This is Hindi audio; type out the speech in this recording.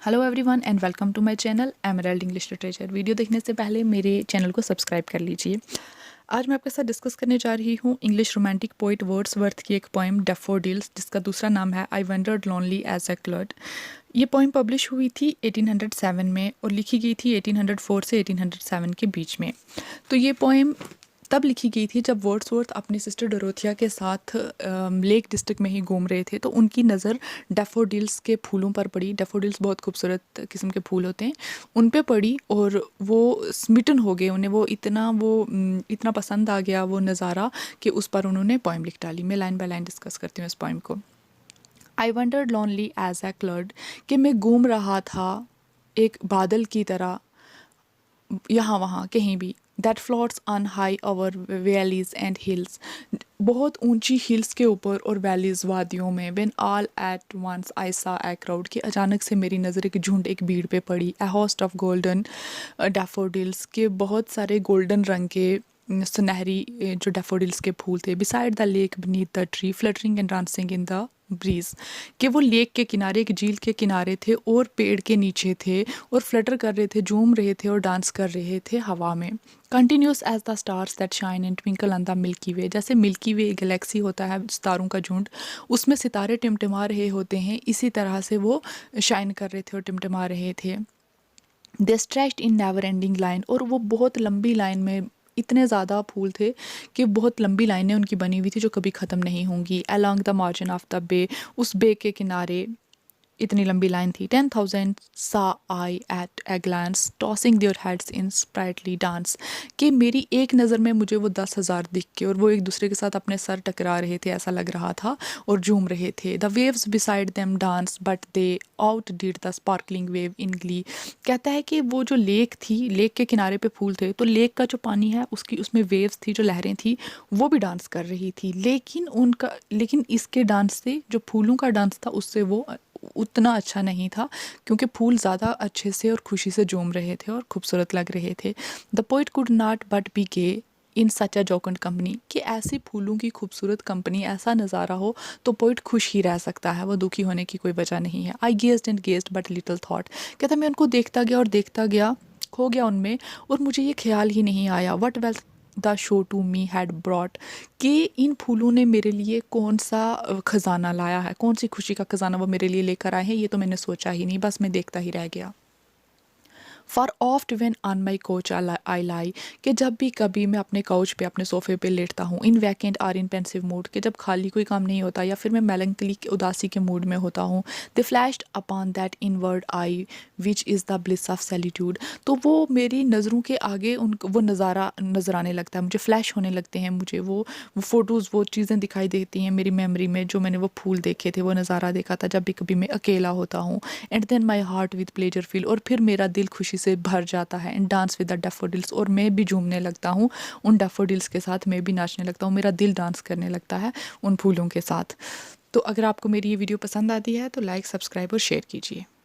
Hello everyone and welcome to my channel Emerald English literature. Video देखने से पहले मेरे चैनल को सब्सक्राइब कर लीजिए। आज मैं आपके साथ डिस्कस करने जा रही हूँ इंग्लिश रोमांटिक पोइट वर्ड्सवर्थ की एक पोइम डैफोडिल्स, जिसका दूसरा नाम है I wandered lonely as a cloud. ये पोइम पब्लिश हुई थी 1807 में और लिखी गई थी 1804 से 1807 के बीच में। तो ये पोइम तब लिखी गई थी जब वर्ड्सवर्थ अपनी सिस्टर डोरोथिया के साथ लेक डिस्ट्रिक्ट में ही घूम रहे थे, तो उनकी नज़र डैफोडिल्स के फूलों पर पड़ी। डैफोडिल्स बहुत खूबसूरत किस्म के फूल होते हैं, उन पे पड़ी और वो स्मिटन हो गए। उन्हें वो इतना पसंद आ गया वो नज़ारा कि उस पर उन्होंने पोइम लिख डाली। मैं लाइन बाय लाइन डिस्कस करती हूँ इस पोइम को। I wandered lonely as a cloud, कि मैं घूम रहा था एक बादल की तरह यहाँ वहाँ कहीं भी। That floats on high over valleys and hills, बहुत ऊंची हिल्स के ऊपर और वैलीज वादियों में। When all at once I saw a crowd, कि अचानक से मेरी नज़र एक झुंड एक भीड़ पे पड़ी। ए होस्ट ऑफ गोल्डन डैफोडिल्स, के बहुत सारे गोल्डन रंग के सुनहरी जो डैफोडिल्स के फूल थे। Beside the lake beneath the tree fluttering and dancing in the breeze, कि वो लेक के किनारे, एक झील के किनारे थे और पेड़ के नीचे थे और फ्लटर कर रहे थे, झूम रहे थे और डांस कर रहे थे हवा में। Continuous as the stars that shine and twinkle on the milky way, जैसे मिल्की वे गैलेक्सी होता है सितारों का झुंड, उसमें सितारे टिमटिमा रहे होते हैं, इसी तरह से वो शाइन कर रहे थे और टिमटिमा रहे थे। They stretched in never ending line, और वो बहुत लंबी लाइन में, इतने ज़्यादा फूल थे कि बहुत लंबी लाइनें उनकी बनी हुई थी जो कभी ख़त्म नहीं होंगी। Along the margin of the bay, उस बे के किनारे इतनी लंबी लाइन थी। 10,000 saw I at a glance tossing their heads in sprightly dance, कि मेरी एक नज़र में मुझे वो 10,000 दिख के और वो एक दूसरे के साथ अपने सर टकरा रहे थे, ऐसा लग रहा था, और झूम रहे थे। The waves beside them dance but they out did the sparkling wave in Glee. कहता है कि वो जो लेक थी, लेक के किनारे पे फूल थे, तो लेक का जो पानी है उसकी उसमें वेव्स थी, जो लहरें थी, वो भी डांस कर रही थी। लेकिन इसके डांस से, जो फूलों का डांस था, उससे वो उतना अच्छा नहीं था, क्योंकि फूल ज़्यादा अच्छे से और खुशी से झूम रहे थे और खूबसूरत लग रहे थे। The poet could not but be gay in such a jocund company, कि ऐसी फूलों की खूबसूरत कंपनी, ऐसा नज़ारा हो तो पोइट खुश ही रह सकता है, वो दुखी होने की कोई वजह नहीं है। I gazed and gazed but little thought, कहता मैं उनको देखता गया और देखता गया, खो गया उनमें, और मुझे ये ख्याल ही नहीं आया what wealth the show to me had brought, कि इन फूलों ने मेरे लिए कौन सा खजाना लाया है, कौन सी खुशी का खजाना वो मेरे लिए लेकर आए हैं, ये तो मैंने सोचा ही नहीं, बस मैं देखता ही रह गया। For oft when on my couch I lie, कि जब भी कभी मैं अपने काउच पे, अपने सोफे पे लेटता हूँ, इन वैकेंट और इन पेंसिव मूड, के जब खाली कोई काम नहीं होता या फिर मैं मेलंकली उदासी के मूड में होता हूँ। They flashed upon that inward eye which is the bliss of solitude, तो वो मेरी नज़रों के आगे वो नज़ारा नज़र आने लगता है, मुझे फ्लैश होने लगते हैं, मुझे वो फ़ोटोज़, वो चीज़ें दिखाई देती हैं मेरी मेमोरी में, जो मैंने वो फूल देखे थे, वो नज़ारा देखा था जब भी कभी मैं अकेला होता हूँ। And then my heart with pleasure feel, और फिर मेरा दिल खुशी से भर जाता है। And dance with the daffodils, और मैं भी झूमने लगता हूँ उन डैफोडिल्स के साथ, मैं भी नाचने लगता हूँ, मेरा दिल डांस करने लगता है उन फूलों के साथ। तो अगर आपको मेरी ये वीडियो पसंद आती है तो लाइक, सब्सक्राइब और शेयर कीजिए।